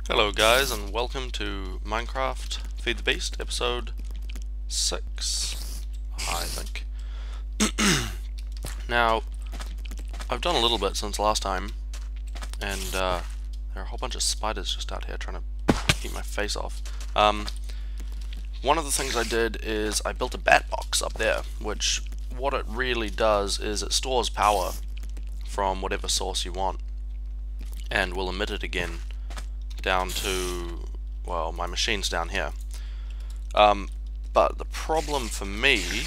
Hello guys, and welcome to Minecraft Feed the Beast, episode 6, I think. Now, I've done a little bit since last time, and there are a whole bunch of spiders just out here trying to eat my face off. One of the things I did is I built a bat box up there, which what it really does is it stores power from whatever source you want, and will emit it again down to, well, my machine's down here. But the problem for me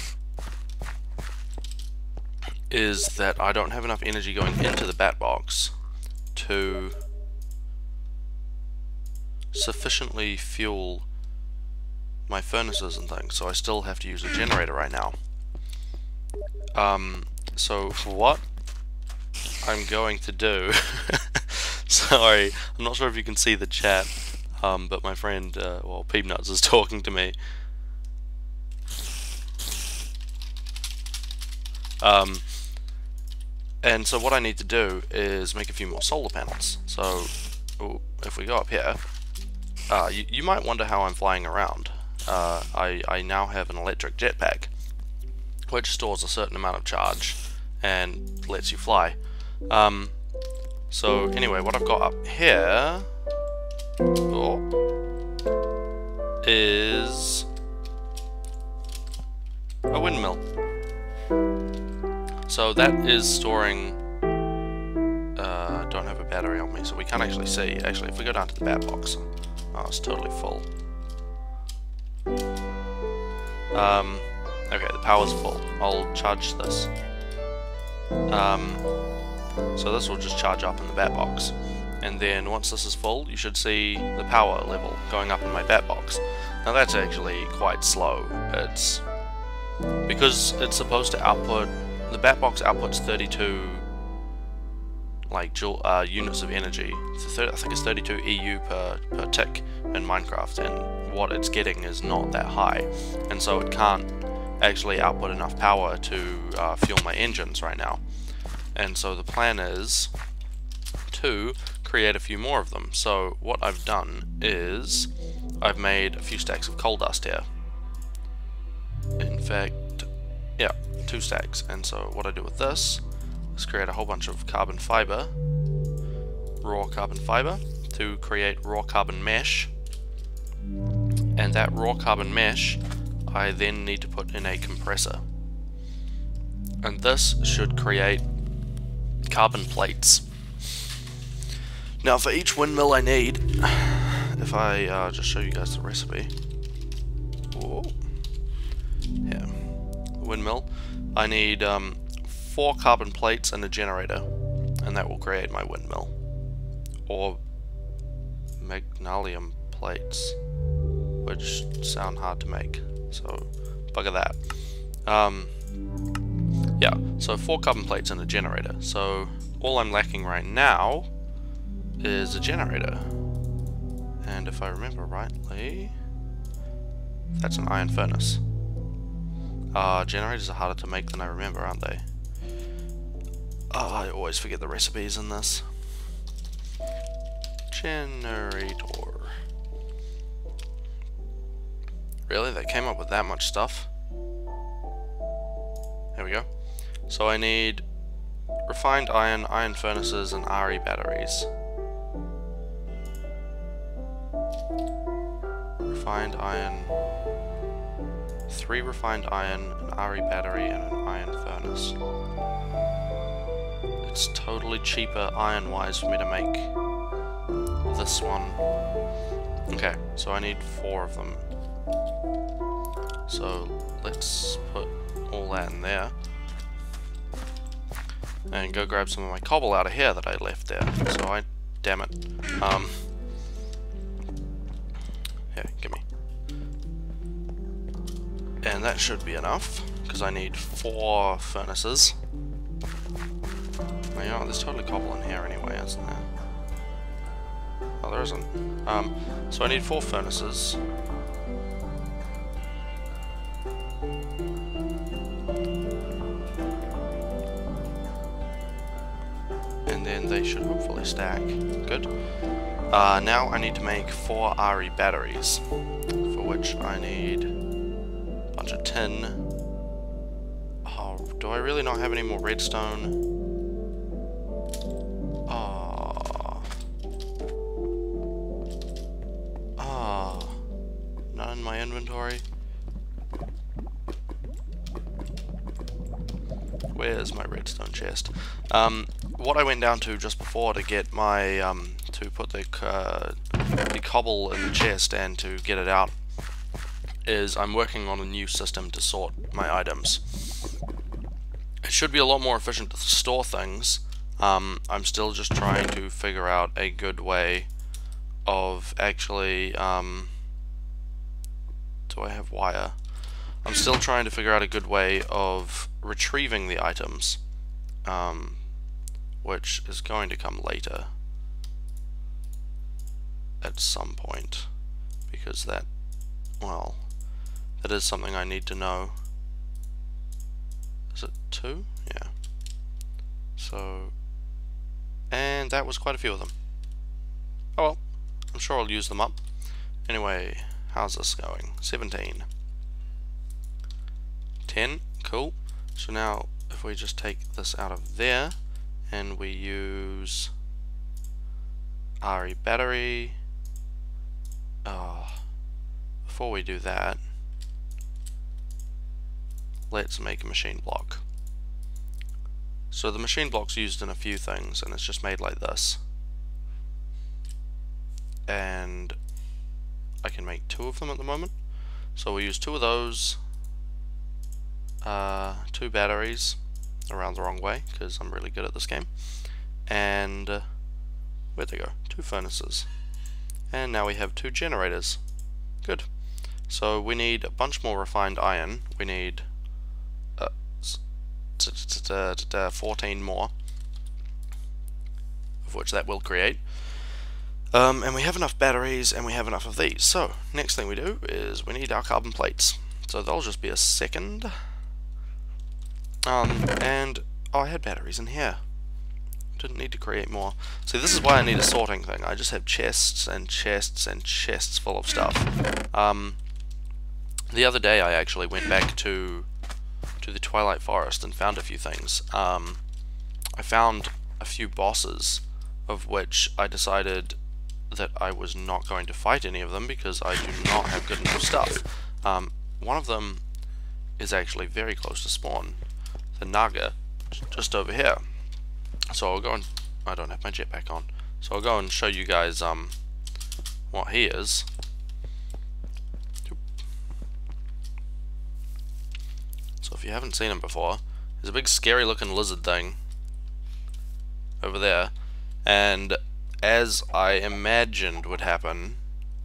is that I don't have enough energy going into the bat box to sufficiently fuel my furnaces and things, so I still have to use a generator right now. So for what I'm going to do sorry, I'm not sure if you can see the chat, but my friend, well, Peepnuts is talking to me. And so what I need to do is make a few more solar panels. So, if we go up here, you might wonder how I'm flying around. I now have an electric jetpack, which stores a certain amount of charge and lets you fly. So anyway, what I've got up here is a windmill. So that is storing, don't have a battery on me, so we can't actually see. Actually, if we go down to the bat box, oh, it's totally full. Okay, the power's full. I'll charge this. So this will just charge up in the bat box, and then once this is full you should see the power level going up in my bat box. Now that's actually quite slow. It's because it's supposed to output, the bat box outputs 32 like units of energy. I think it's 32 EU per tick in Minecraft, and what it's getting is not that high, and so it can't actually output enough power to fuel my engines right now. And so the plan is to create a few more of them. So what I've done is I've made a few stacks of coal dust here. In fact, yeah, 2 stacks. And so what I do with this is create a whole bunch of carbon fiber, raw carbon fiber, to create raw carbon mesh. And that raw carbon mesh I then need to put in a compressor. And this should create carbon plates. Now for each windmill I need, if I just show you guys the recipe. Whoa. Yeah, windmill. I need 4 carbon plates and a generator, and that will create my windmill. Or magnesium plates, which sound hard to make, so bugger that. Yeah, so 4 carbon plates and a generator. So all I'm lacking right now is a generator. And if I remember rightly, that's an iron furnace. Generators are harder to make than I remember, aren't they? I always forget the recipes in this. Generator. Really? They came up with that much stuff? There we go. So I need refined iron, iron furnaces, and RE batteries. Refined iron, 3 refined iron, an RE battery, and an iron furnace. It's totally cheaper iron-wise for me to make this one. Okay, so I need 4 of them. So let's put all that in there. And go grab some of my cobble out of here that I left there. So damn it. Here, gimme. And that should be enough, because I need 4 furnaces. Well, you know, there's totally cobble in here anyway, isn't there? Oh, there isn't. So I need 4 furnaces. And then they should hopefully stack. Good. Now I need to make 4 RE batteries, for which I need a bunch of tin. Oh, do I really not have any more redstone? Oh. Oh. None in my inventory. Where's my redstone chest? What I went down to just before to get my, to put the cobble in the chest and to get it out, is I'm working on a new system to sort my items. It should be a lot more efficient to store things. I'm still just trying to figure out a good way of actually, do I have wire? I'm still trying to figure out a good way of retrieving the items, which is going to come later at some point, because that, well, that is something I need to know. Is it 2? Yeah. So, and that was quite a few of them. Oh well, I'm sure I'll use them up. Anyway, how's this going? 17. 10, cool. So now if we just take this out of there and we use RE battery, before we do that, let's make a machine block. So the machine block's used in a few things, and it's just made like this. And I can make 2 of them at the moment. So we'll use 2 of those, 2 batteries, around the wrong way because I'm really good at this game, and where'd they go? 2 furnaces, and now we have 2 generators. Good. So we need a bunch more refined iron. We need 14 more, of which that will create. And we have enough batteries, and we have enough of these. So next thing we do is we need our carbon plates. So they'll just be a second. And oh, I had batteries in here. Didn't need to create more. See, this is why I need a sorting thing. I just have chests and chests and chests full of stuff. The other day I actually went back to the Twilight Forest and found a few things. I found a few bosses, of which I decided that I was not going to fight any of them because I do not have good enough stuff. One of them is actually very close to spawn. The Naga, just over here. So I'll go and, I don't have my jetpack on, so I'll go and show you guys what he is. So if you haven't seen him before, there's a big scary looking lizard thing over there, and as I imagined would happen,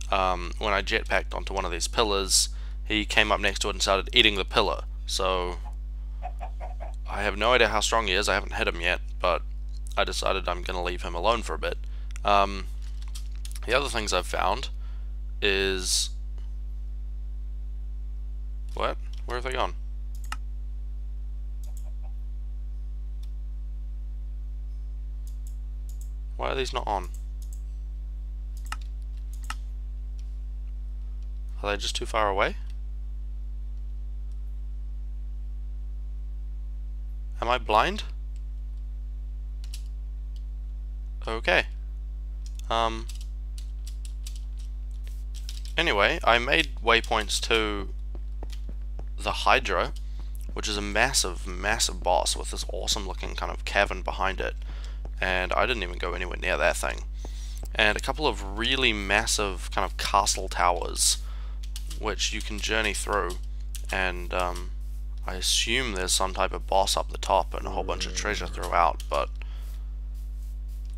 when I jetpacked onto one of these pillars, he came up next to it and started eating the pillar. So I have no idea how strong he is. I haven't hit him yet, but I decided I'm going to leave him alone for a bit. The other things I've found is... What? Where have they gone? Why are these not on? Are they just too far away? Am I blind? Okay. Anyway, I made waypoints to the Hydra, which is a massive, massive boss with this awesome looking kind of cavern behind it. And I didn't even go anywhere near that thing. And a couple of really massive kind of castle towers, which you can journey through. And I assume there's some type of boss up the top and a whole bunch of treasure throughout, but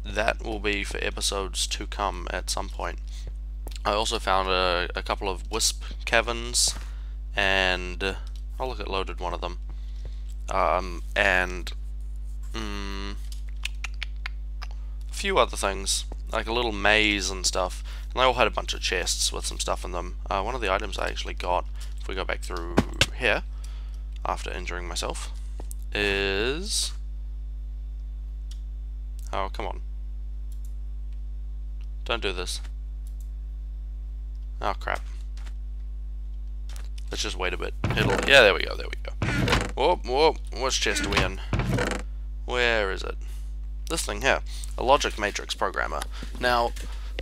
that will be for episodes to come at some point. I also found a couple of wisp caverns, and oh look, it loaded one of them. And a few other things, like a little maze and stuff, and they all had a bunch of chests with some stuff in them. One of the items I actually got, if we go back through here, after injuring myself, is... Oh, come on. Don't do this. Oh crap. Let's just wait a bit. Yeah, there we go, there we go. Whoop, whoop, which chest are we in? Where is it? This thing here. A logic matrix programmer. Now,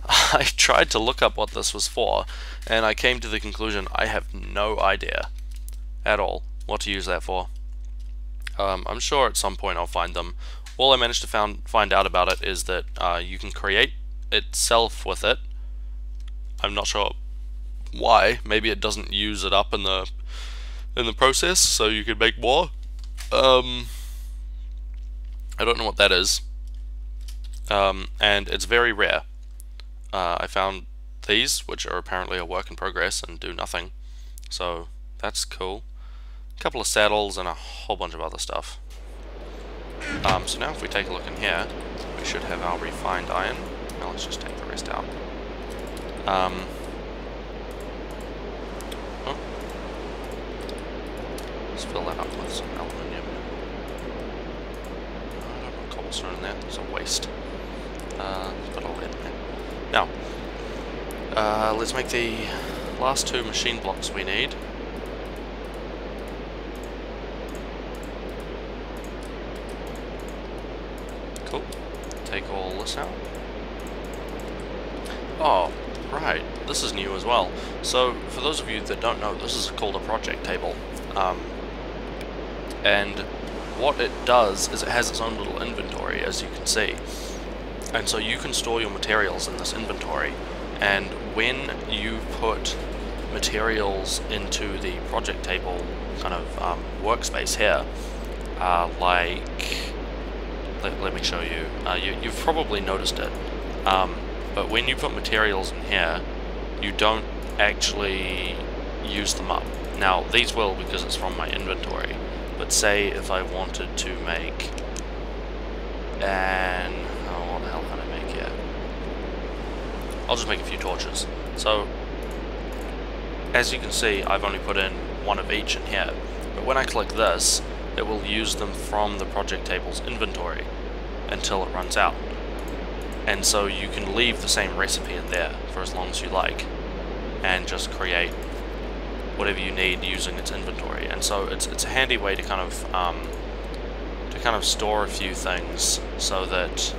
I tried to look up what this was for, and I came to the conclusion I have no idea at all what to use that for. I'm sure at some point I'll find them. All I managed to find out about it is that you can create itself with it. I'm not sure why. Maybe it doesn't use it up in the process, so you could make more. I don't know what that is. And it's very rare. I found these, which are apparently a work in progress and do nothing, so that's cool. A couple of saddles and a whole bunch of other stuff. So now if we take a look in here, we should have our refined iron. Now let's just take the rest out. Let's fill that up with some aluminium. I don't want cobblestone in there, it's a waste. Let's put all that in there. Now, let's make the last two machine blocks we need. Cool. Take all this out. Oh, right. This is new as well. So, for those of you that don't know, this is called a project table. And what it does is it has its own little inventory, as you can see. And so you can store your materials in this inventory. And when you put materials into the project table kind of workspace here, let me show you. You've probably noticed it. But when you put materials in here, you don't actually use them up. Now, these will because it's from my inventory. But say if I wanted to make what the hell can I make here? I'll just make a few torches. So, as you can see, I've only put in one of each in here. But when I click this, it will use them from the project table's inventory until it runs out. And so you can leave the same recipe in there for as long as you like, and just create whatever you need using its inventory. And so it's a handy way to kind of store a few things so that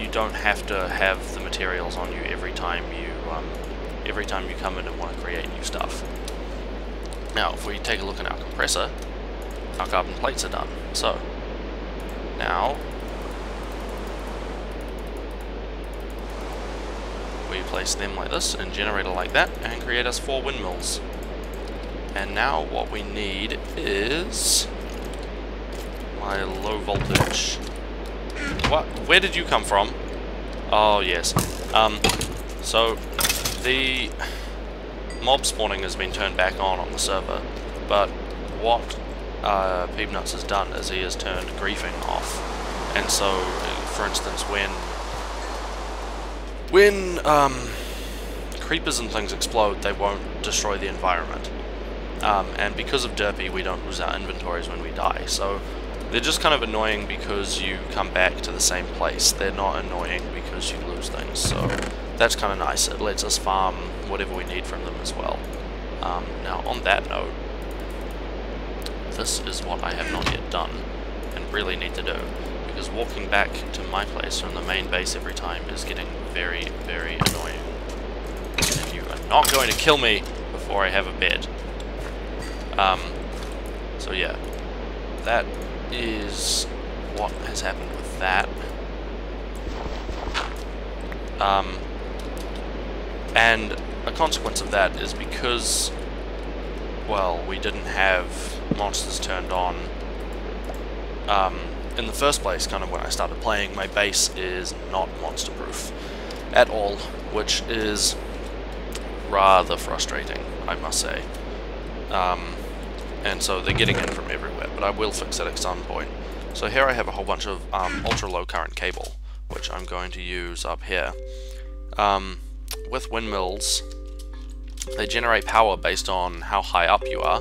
you don't have to have the materials on you every time you come in and want to create new stuff. Now, if we take a look at our compressor, our carbon plates are done. So now we place them like this, and generator like that, and create us 4 windmills. And now what we need is my low voltage. What? Where did you come from? Oh yes. So the mob spawning has been turned back on the server, but what Peepnuts has done is he has turned griefing off. And so, for instance, when creepers and things explode, they won't destroy the environment. And because of Derpy, we don't lose our inventories when we die. So they're just kind of annoying because you come back to the same place. They're not annoying because you lose things. So that's kind of nice. It lets us farm whatever we need from them as well. Now, on that note, this is what I have not yet done and really need to do, because walking back to my place from the main base every time is getting very, very annoying. And you are not going to kill me before I have a bed. So yeah, that is what has happened with that. And a consequence of that is because, well, we didn't have monsters turned on in the first place. Kind of when I started playing, my base is not monster proof at all, which is rather frustrating, I must say. And so they're getting in from everywhere, but I will fix it at some point. So here I have a whole bunch of ultra low current cable, which I'm going to use up here. With windmills, they generate power based on how high up you are,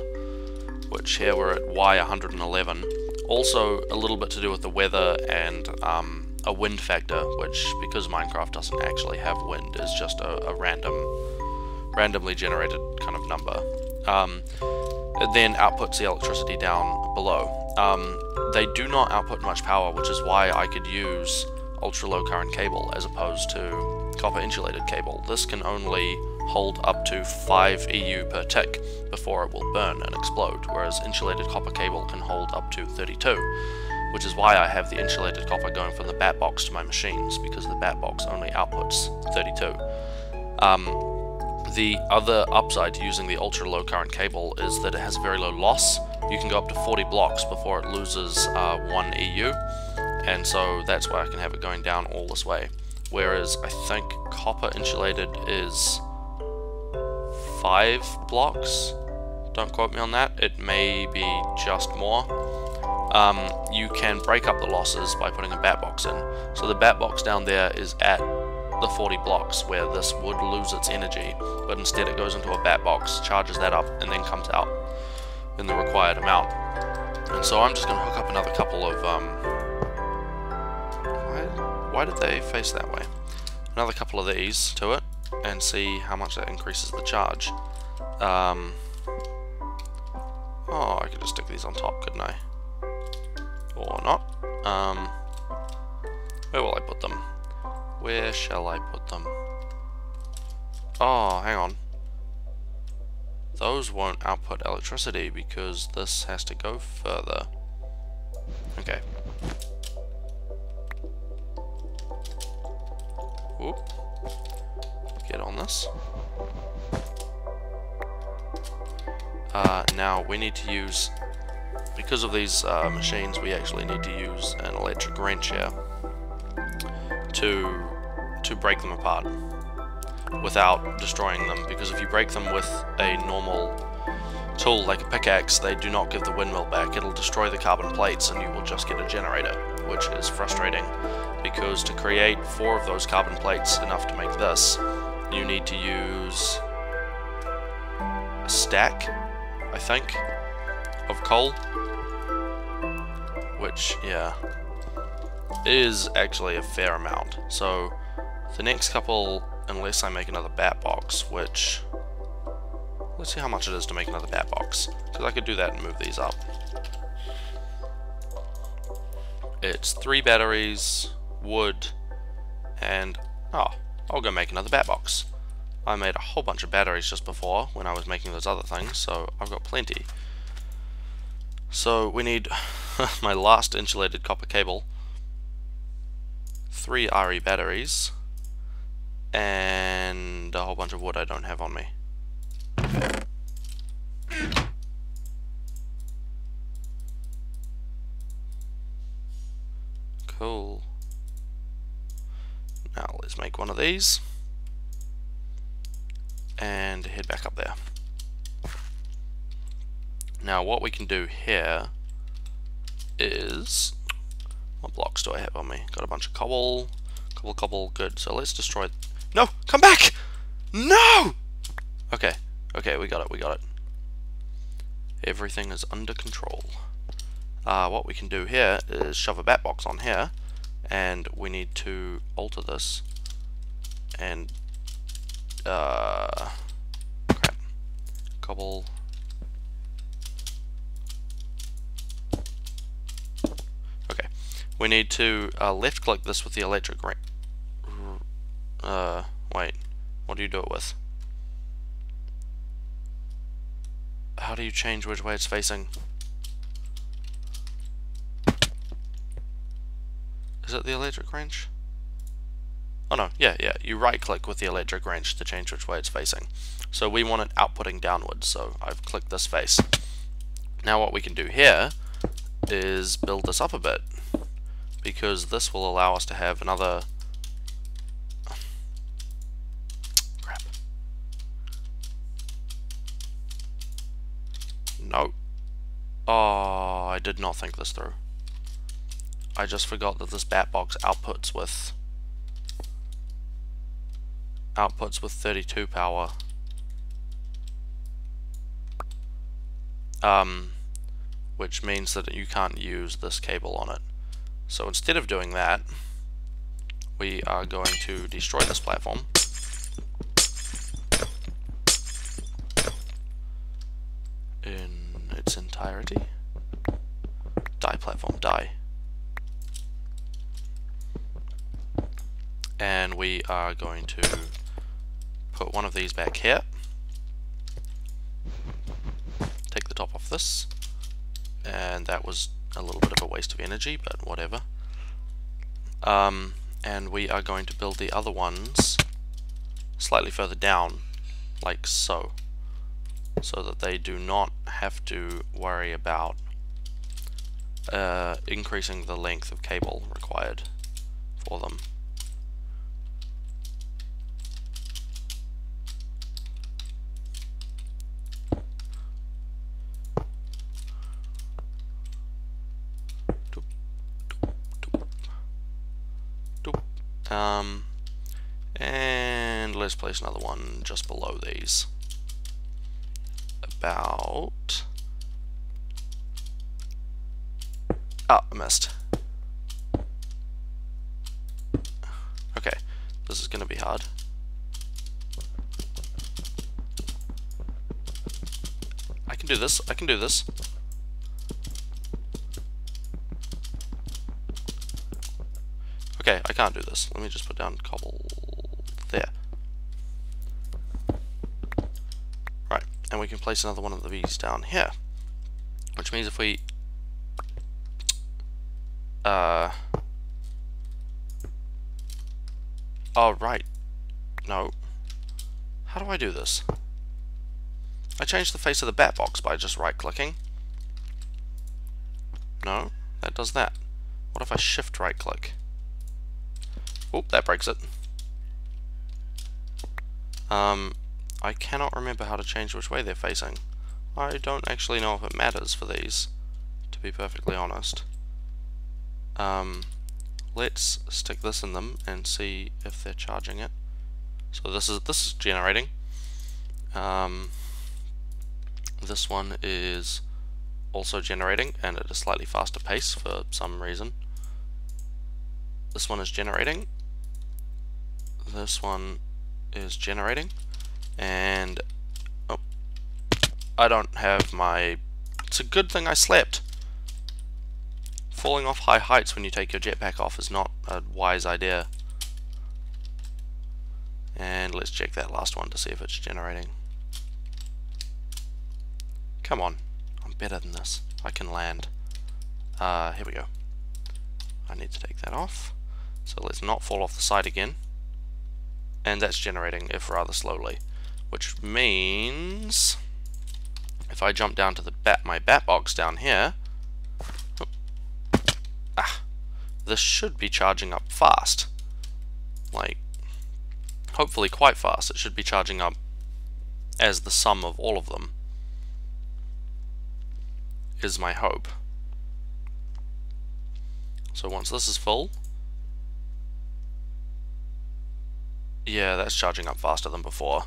which here we're at Y111. Also a little bit to do with the weather and a wind factor, which, because Minecraft doesn't actually have wind, is just a randomly generated kind of number. It then outputs the electricity down below. They do not output much power, which is why I could use ultra low current cable as opposed to copper insulated cable. This can only hold up to 5 EU per tick before it will burn and explode, whereas insulated copper cable can hold up to 32, which is why I have the insulated copper going from the bat box to my machines, because the bat box only outputs 32. The other upside to using the ultra low current cable is that it has very low loss. You can go up to 40 blocks before it loses 1 EU, and so that's why I can have it going down all this way. Whereas I think copper insulated is 5 blocks. Don't quote me on that. It may be just more. You can break up the losses by putting a bat box in. So the bat box down there is at the 40 blocks where this would lose its energy, but instead it goes into a bat box, charges that up, and then comes out in the required amount. And so I'm just going to hook up another couple of why did they face that way? Another couple of these to it and see how much that increases the charge. Oh, I could just stick these on top, couldn't I? Or not. Where will I put them? Where shall I put them? Oh, hang on. Those won't output electricity because this has to go further. Okay. Whoop. Get on this. Now we need to use, because of these machines, we actually need to use an electric wrench here to break them apart without destroying them, because if you break them with a normal tool like a pickaxe, they do not give the windmill back. It'll destroy the carbon plates and you will just get a generator, which is frustrating, because to create 4 of those carbon plates, enough to make this, you need to use a stack, I think, of coal, which, yeah, is actually a fair amount. So the next couple, unless I make another bat box, which, let's see how much it is to make another bat box, because I could do that and move these up. It's 3 batteries, wood, and I'll go make another bat box. I made a whole bunch of batteries just before when I was making those other things, so I've got plenty. So we need my last insulated copper cable, 3 RE batteries, and a whole bunch of wood I don't have on me. Cool. Now let's make one of these and head back up there. Now what we can do here is, what blocks do I have on me? Got a bunch of cobble, good. So let's destroy. No, come back! No! Okay, we got it. Everything is under control. What we can do here is shove a bat box on here, and we need to alter this and crap, cobble. Okay, we need to left click this with the electric ring. Wait, what do you do it with? How do you change which way it's facing? Is it the electric wrench? Oh no, yeah, you right click with the electric wrench to change which way it's facing. So we want it outputting downwards, so I've clicked this face. Now what we can do here is build this up a bit, because this will allow us to have another... crap. No. Oh, I did not think this through. I just forgot that this bat box outputs with 32 power. Which means that you can't use this cable on it. So instead of doing that, we are going to destroy this platform. In its entirety. Die platform, die. And we are going to put one of these back here. Take the top off this. And that was a little bit of a waste of energy, but whatever. And we are going to build the other ones slightly further down, like so. So that they do not have to worry about increasing the length of cable required for them. And let's place another one just below these. About... Oh, I missed. Okay, this is gonna be hard. I can do this, I can do this. Okay, I can't do this. Let me just put down cobble there. Right, and we can place another one of these down here. Which means if we... Oh, right. No. How do I do this? I changed the face of the bat box by just right-clicking. No, that does that. What if I shift right-click? Oh, that breaks it. I cannot remember how to change which way they're facing. I don't actually know if it matters for these, to be perfectly honest. Let's stick this in them and see if they're charging it. So this is generating. This one is also generating, and at a slightly faster pace for some reason. This one is generating. This one is generating, and oh, I don't have my... It's a good thing I slept. Falling off high heights when you take your jetpack off is not a wise idea. And let's check that last one to see if it's generating. Come on, I'm better than this. I can land. Here we go. I need to take that off. So let's not fall off the side again. And that's generating, if rather slowly. Which means... if I jump down to the my bat box down here... this should be charging up fast. Like, hopefully quite fast. It should be charging up as the sum of all of them. Is my hope. So once this is full... yeah, that's charging up faster than before.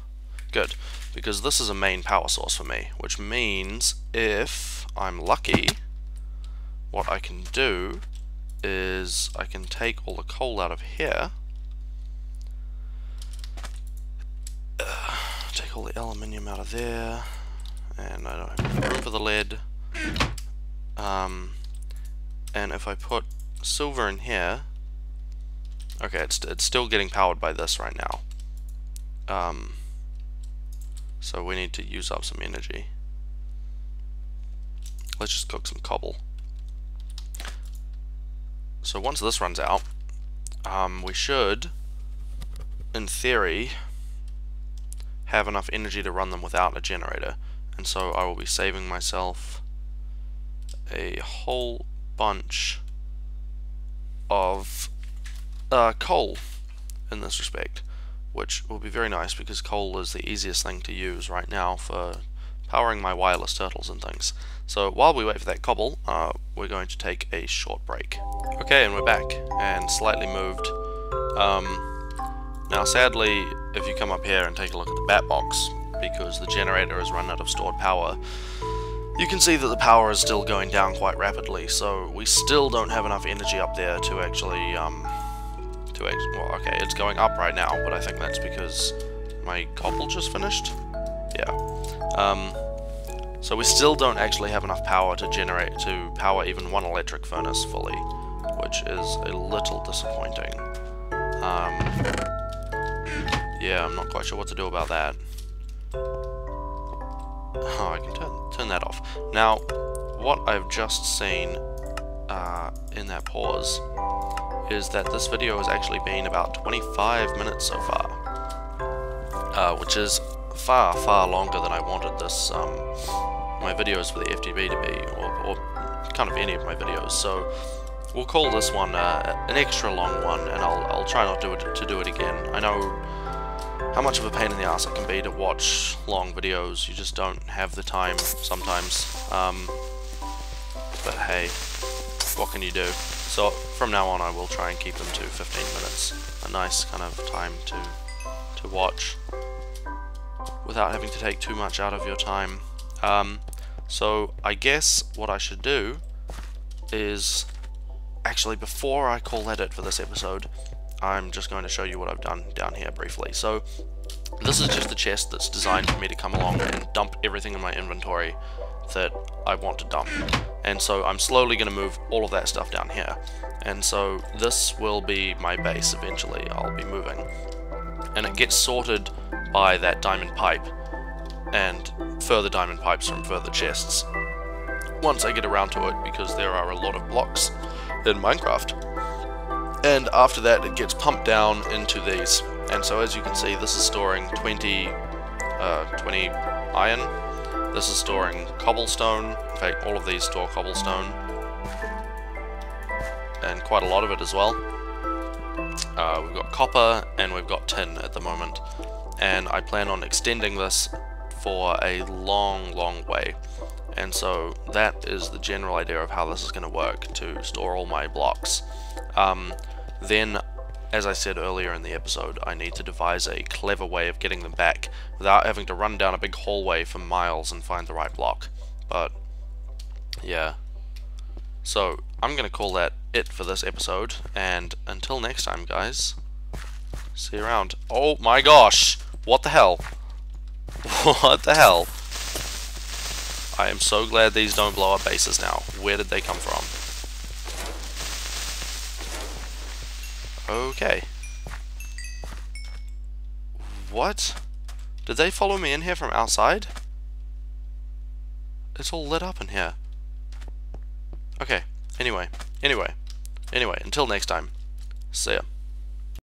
Good, because this is a main power source for me, which means if I'm lucky, what I can do is I can take all the coal out of here, take all the aluminium out of there, and I don't have room for the lead, and if I put silver in here, okay, it's still getting powered by this right now. So we need to use up some energy. Let's just cook some cobble. So once this runs out, we should, in theory, have enough energy to run them without a generator. And so I will be saving myself a whole bunch of coal in this respect, which will be very nice because coal is the easiest thing to use right now for powering my wireless turtles and things. So while we wait for that cobble, we're going to take a short break. Okay, and we're back, and slightly moved. Now sadly, if you come up here and take a look at the bat box, because the generator has run out of stored power, you can see that the power is still going down quite rapidly, so we still don't have enough energy up there to actually well, okay, it's going up right now, but I think that's because my cobble just finished. Yeah. So we still don't actually have enough power to power even one electric furnace fully, which is a little disappointing. Yeah, I'm not quite sure what to do about that. Oh, I can turn that off. Now, what I've just seen in that pause is that this video has actually been about 25 minutes so far, which is far, far longer than I wanted this my videos for the FTB to be, or kind of any of my videos. So we'll call this one an extra long one, and I'll try not to do it again. I know how much of a pain in the ass it can be to watch long videos. You just don't have the time sometimes. But hey, what can you do? So from now on I will try and keep them to 15 minutes. A nice kind of time to watch without having to take too much out of your time. So I guess what I should do is, actually before I call that it for this episode, I'm just going to show you what I've done down here briefly. So this is just a chest that's designed for me to come along and dump everything in my inventory that I want to dump. And so I'm slowly going to move all of that stuff down here. And so this will be my base eventually. I'll be moving. And it gets sorted by that diamond pipe and further diamond pipes from further chests once I get around to it, because there are a lot of blocks in Minecraft. And after that it gets pumped down into these. And so as you can see, this is storing 20 iron. This is storing cobblestone. In fact, all of these store cobblestone, and quite a lot of it as well. We've got copper and we've got tin at the moment, and I plan on extending this for a long, long way. And so that is the general idea of how this is going to work, to store all my blocks. Then, as I said earlier in the episode, I need to devise a clever way of getting them back without having to run down a big hallway for miles and find the right block. But yeah, so I'm going to call that it for this episode, and until next time guys, see you around. Oh my gosh, what the hell? What the hell? I am so glad these don't blow up bases now. Where did they come from? Okay. What? Did they follow me in here from outside? It's all lit up in here. Okay, anyway, until next time. See ya.